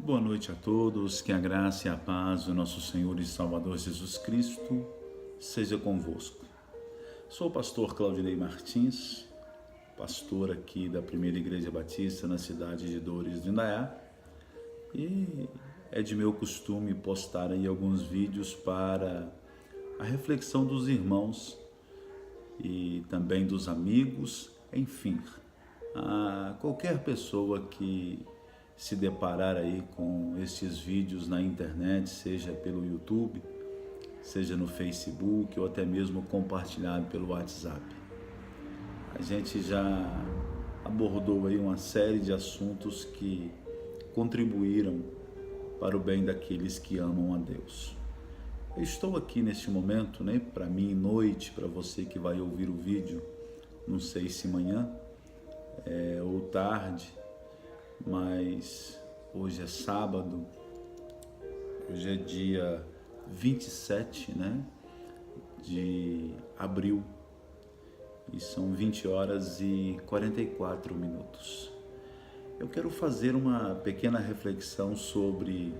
Boa noite a todos, que a graça e a paz do nosso Senhor e Salvador Jesus Cristo seja convosco. Sou o pastor Claudinei Martins, pastor aqui da Primeira Igreja Batista na cidade de Dores do Indaiá, e é de meu costume postar aí alguns vídeos para a reflexão dos irmãos e também dos amigos, enfim, a qualquer pessoa que se deparar aí com estes vídeos na internet, seja pelo YouTube, seja no Facebook ou até mesmo compartilhado pelo WhatsApp. A gente já abordou aí uma série de assuntos que contribuíram para o bem daqueles que amam a Deus. Eu estou aqui neste momento, né, para mim, noite, para você que vai ouvir o vídeo, não sei se manhã ou tarde, mas hoje é sábado, hoje é dia 27, né, de abril, e são 20 horas e 44 minutos. Eu quero fazer uma pequena reflexão sobre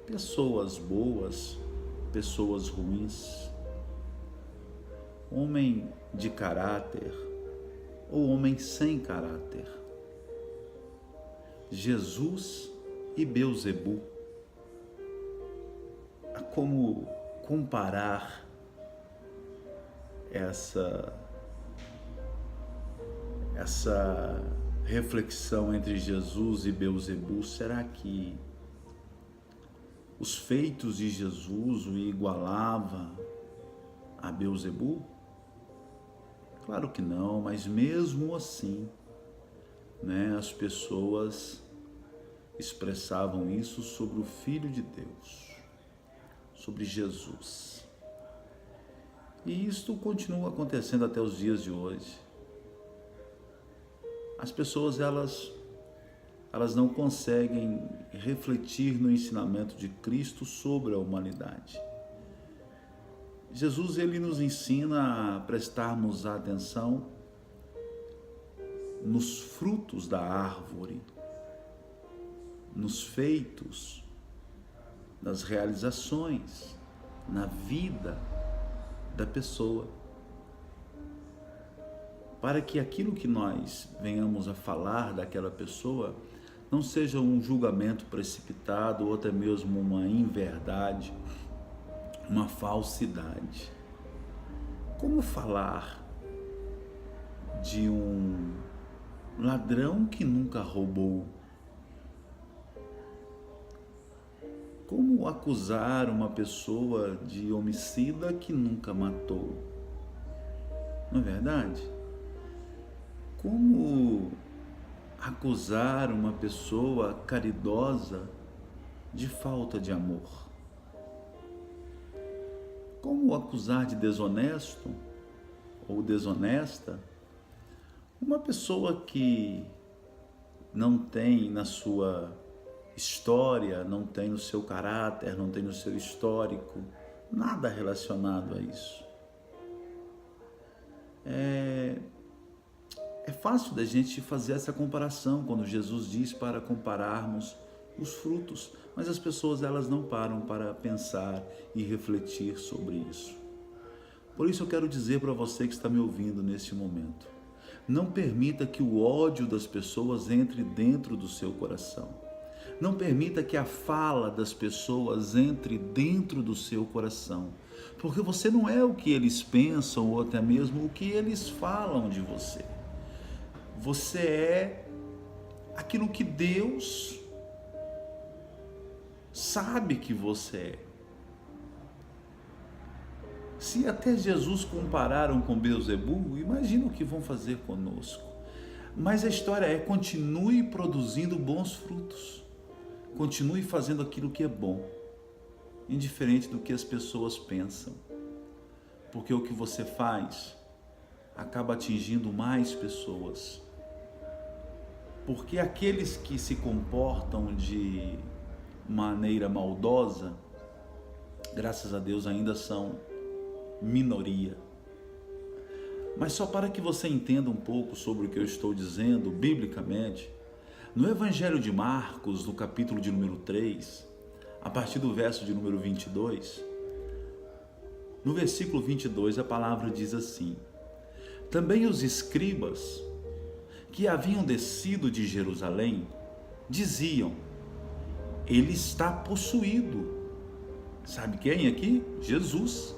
pessoas boas, pessoas ruins, homem de caráter ou homem sem caráter, Jesus e Beelzebul. Como comparar essa reflexão entre Jesus e Beelzebul? Será que os feitos de Jesus o igualava a Beelzebul? Claro que não, mas mesmo assim, né, as pessoas expressavam isso sobre o Filho de Deus, sobre Jesus. E isto continua acontecendo até os dias de hoje. As pessoas, elas não conseguem refletir no ensinamento de Cristo sobre a humanidade. Jesus, ele nos ensina a prestarmos atenção nos frutos da árvore, nos feitos, nas realizações, na vida da pessoa, para que aquilo que nós venhamos a falar daquela pessoa não seja um julgamento precipitado ou até mesmo uma inverdade, uma falsidade. Como falar de um ladrão que nunca roubou? Como acusar uma pessoa de homicida que nunca matou? Não é verdade? Como acusar uma pessoa caridosa de falta de amor? Como acusar de desonesto ou desonesta uma pessoa que não tem na sua história, não tem no seu caráter, não tem no seu histórico nada relacionado a isso? É fácil da gente fazer essa comparação quando Jesus diz para compararmos os frutos, mas as pessoas, elas não param para pensar e refletir sobre isso. Por isso eu quero dizer para você que está me ouvindo neste momento: não permita que o ódio das pessoas entre dentro do seu coração. Não permita que a fala das pessoas entre dentro do seu coração, porque você não é o que eles pensam ou até mesmo o que eles falam de você. Você é aquilo que Deus sabe que você é. Se até Jesus compararam com Beelzebul, imagina o que vão fazer conosco. Mas a história é: continue produzindo bons frutos. Continue fazendo aquilo que é bom, indiferente do que as pessoas pensam. Porque o que você faz acaba atingindo mais pessoas. Porque aqueles que se comportam de maneira maldosa, graças a Deus, ainda são minoria. Mas só para que você entenda um pouco sobre o que eu estou dizendo biblicamente, No Evangelho de Marcos, no capítulo de número 3, a partir do verso de número 22, no versículo 22 a palavra diz assim: também os escribas que haviam descido de Jerusalém diziam: ele está possuído. Sabe quem aqui? Jesus.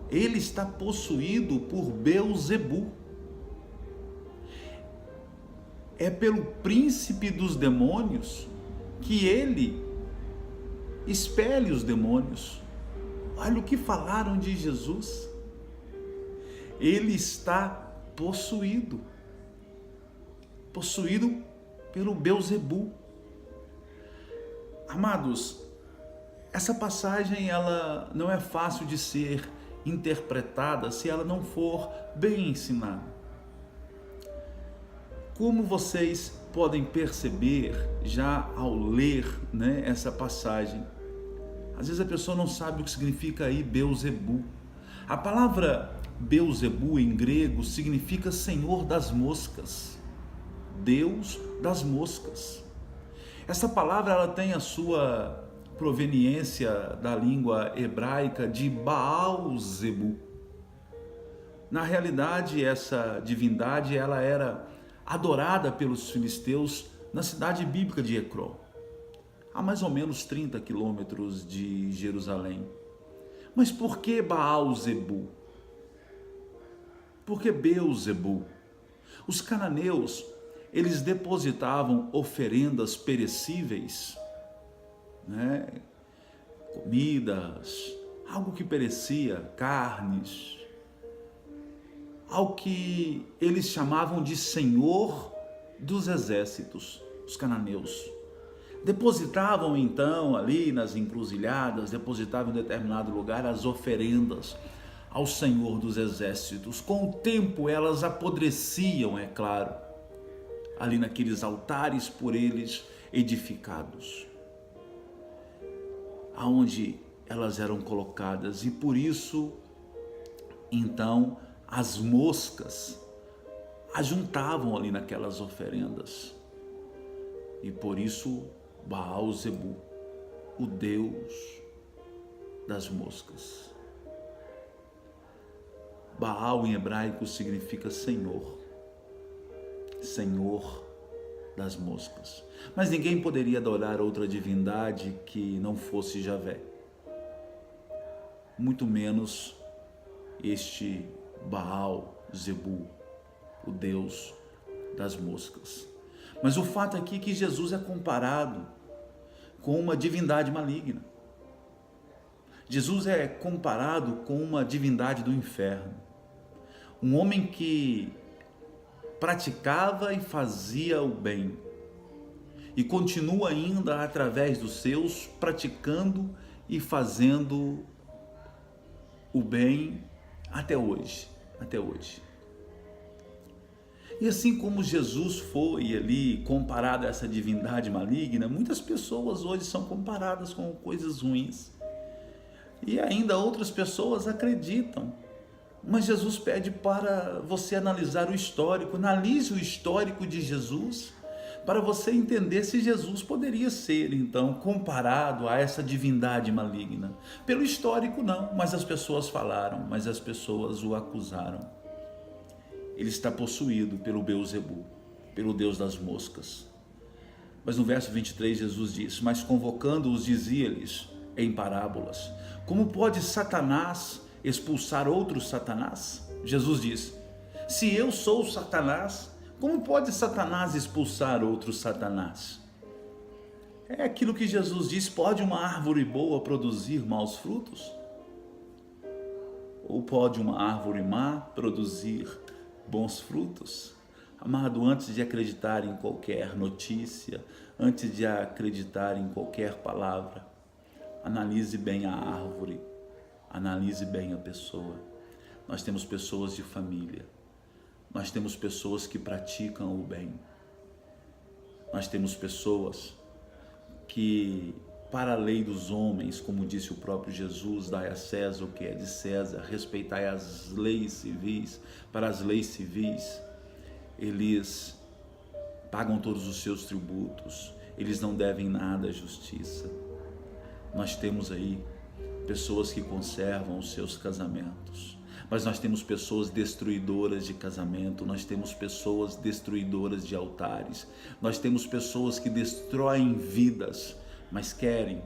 Ele está possuído por Beelzebu. É pelo príncipe dos demônios que ele expele os demônios. Olha o que falaram de Jesus. Ele está possuído pelo Beelzebu. Amados, essa passagem ela não é fácil de ser interpretada se ela não for bem ensinada. Como vocês podem perceber já ao ler, essa passagem, às vezes a pessoa não sabe o que significa aí Beelzebu. A palavra Beelzebu em grego significa Senhor das moscas, Deus das moscas. Essa palavra ela tem a sua proveniência da língua hebraica de Baal-zebu. Na realidade, essa divindade ela era adorada pelos filisteus na cidade bíblica de Ecrón, a mais ou menos 30 quilômetros de Jerusalém. Mas por que Baal-zebu? Por que Beelzebu? Os cananeus, eles depositavam oferendas perecíveis, comidas, algo que perecia, carnes, ao que eles chamavam de Senhor dos exércitos, os cananeus. Depositavam então ali nas encruzilhadas, depositavam em determinado lugar as oferendas ao Senhor dos exércitos. Com o tempo elas apodreciam, é claro, ali naqueles altares por eles edificados, aonde elas eram colocadas, e por isso então as moscas ajuntavam ali naquelas oferendas, e por isso Baal-zebu, o Deus das moscas. Baal em hebraico significa Senhor, Senhor das moscas. Mas ninguém poderia adorar outra divindade que não fosse Javé, muito menos este Baal-zebu, o Deus das moscas. Mas o fato aqui é que Jesus é comparado com uma divindade maligna. Jesus é comparado com uma divindade do inferno. Um homem que praticava e fazia o bem, e continua ainda através dos seus praticando e fazendo o bem até hoje. E assim como Jesus foi ali comparado a essa divindade maligna, muitas pessoas hoje são comparadas com coisas ruins, e ainda outras pessoas acreditam. Mas Jesus pede para você analisar o histórico, analise o histórico de Jesus, para você entender se Jesus poderia ser então comparado a essa divindade maligna. Pelo histórico não, mas as pessoas falaram, mas as pessoas o acusaram. Ele está possuído pelo Beelzebu, pelo Deus das moscas. Mas no verso 23 Jesus diz: mas convocando-os dizia-lhes em parábolas: como pode Satanás expulsar outro Satanás? Jesus diz: se eu sou Satanás, como pode Satanás expulsar outro Satanás? É aquilo que Jesus diz: pode uma árvore boa produzir maus frutos? Ou pode uma árvore má produzir bons frutos? Amado, antes de acreditar em qualquer notícia, antes de acreditar em qualquer palavra, analise bem a árvore, analise bem a pessoa. Nós temos pessoas de família, nós temos pessoas que praticam o bem, nós temos pessoas que, para a lei dos homens, como disse o próprio Jesus, dai a César o que é de César, respeitai as leis civis. Para as leis civis, eles pagam todos os seus tributos, eles não devem nada à justiça. Nós temos aí pessoas que conservam os seus casamentos, mas nós temos pessoas destruidoras de casamento, nós temos pessoas destruidoras de altares, nós temos pessoas que destroem vidas, mas querem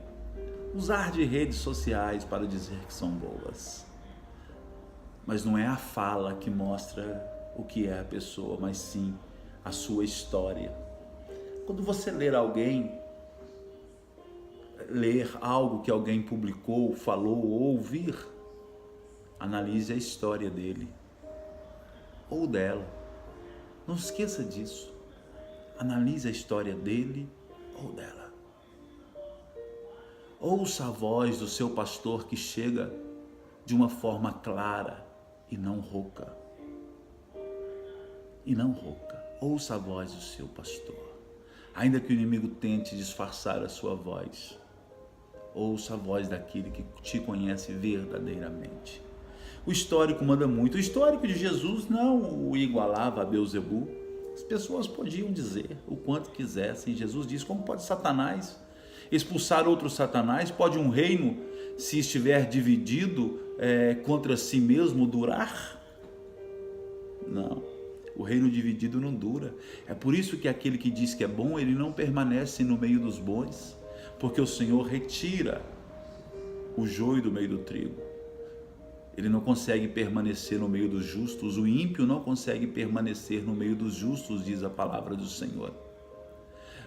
usar de redes sociais para dizer que são boas. Mas não é a fala que mostra o que é a pessoa, mas sim a sua história. Quando você ler algo que alguém publicou, falou ou ouvir, analise a história dele ou dela. Não esqueça disso. Analise a história dele ou dela. Ouça a voz do seu pastor que chega de uma forma clara e não rouca. Ouça a voz do seu pastor. Ainda que o inimigo tente disfarçar a sua voz, ouça a voz daquele que te conhece verdadeiramente. O histórico manda muito. O histórico de Jesus não o igualava a Beelzebul. As pessoas podiam dizer o quanto quisessem. Jesus diz: como pode Satanás expulsar outro Satanás? Pode um reino, se estiver dividido contra si mesmo, durar? Não, o reino dividido não dura. É por isso que aquele que diz que é bom, ele não permanece no meio dos bons, porque o Senhor retira o joio do meio do trigo. Ele não consegue permanecer no meio dos justos, o ímpio não consegue permanecer no meio dos justos, diz a palavra do Senhor.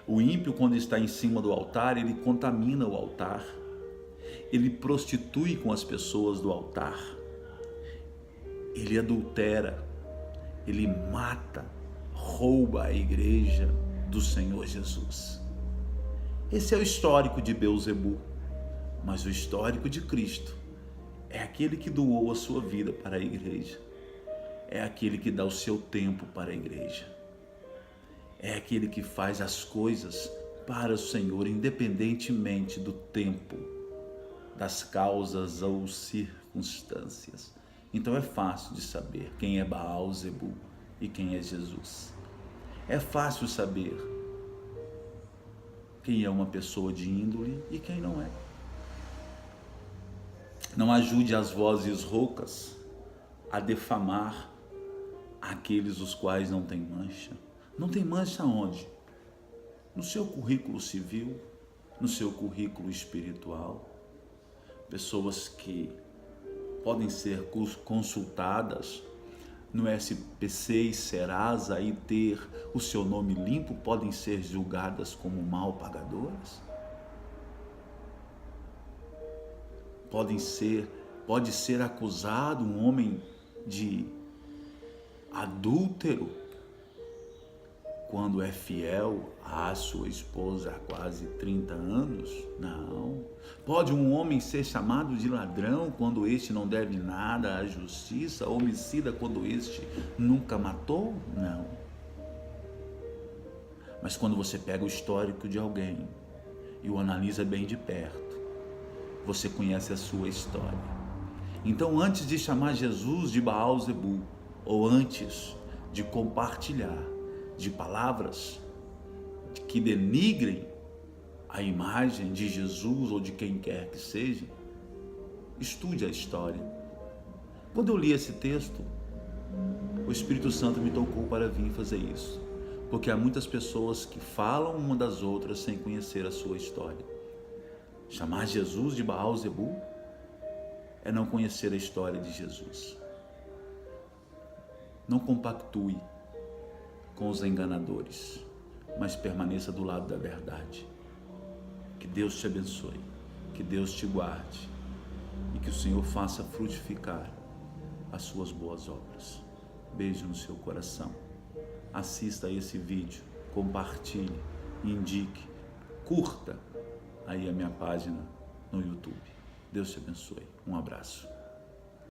O ímpio, quando está em cima do altar, ele contamina o altar, ele prostitui com as pessoas do altar, ele adultera, ele mata, rouba a igreja do Senhor Jesus. Esse é o histórico de Beelzebul, mas o histórico de Cristo é aquele que doou a sua vida para a igreja, é aquele que dá o seu tempo para a igreja, é aquele que faz as coisas para o Senhor, independentemente do tempo, das causas ou circunstâncias. Então é fácil de saber quem é Baal-zebul e quem é Jesus. É fácil saber quem é uma pessoa de índole e quem não é. Não ajude as vozes roucas a defamar aqueles os quais não têm mancha. Não tem mancha onde? No seu currículo civil, no seu currículo espiritual. Pessoas que podem ser consultadas no SPC e Serasa e ter o seu nome limpo, podem ser julgadas como mal pagadoras? Pode ser acusado um homem de adúltero quando é fiel à sua esposa há quase 30 anos? Não. Pode um homem ser chamado de ladrão quando este não deve nada à justiça, homicida quando este nunca matou? Não. Mas quando você pega o histórico de alguém e o analisa bem de perto, você conhece a sua história. Então, antes de chamar Jesus de Baal-zebul, ou antes de compartilhar de palavras que denigrem a imagem de Jesus ou de quem quer que seja, estude a história. Quando eu li esse texto, o Espírito Santo me tocou para vir fazer isso, porque há muitas pessoas que falam uma das outras sem conhecer a sua história. Chamar Jesus de Baal-zebul é não conhecer a história de Jesus. Não compactue com os enganadores, mas permaneça do lado da verdade. Que Deus te abençoe, que Deus te guarde e que o Senhor faça frutificar as suas boas obras. Beijo no seu coração. Assista a esse vídeo, compartilhe, indique, curta aí a minha página no YouTube. Deus te abençoe. Um abraço.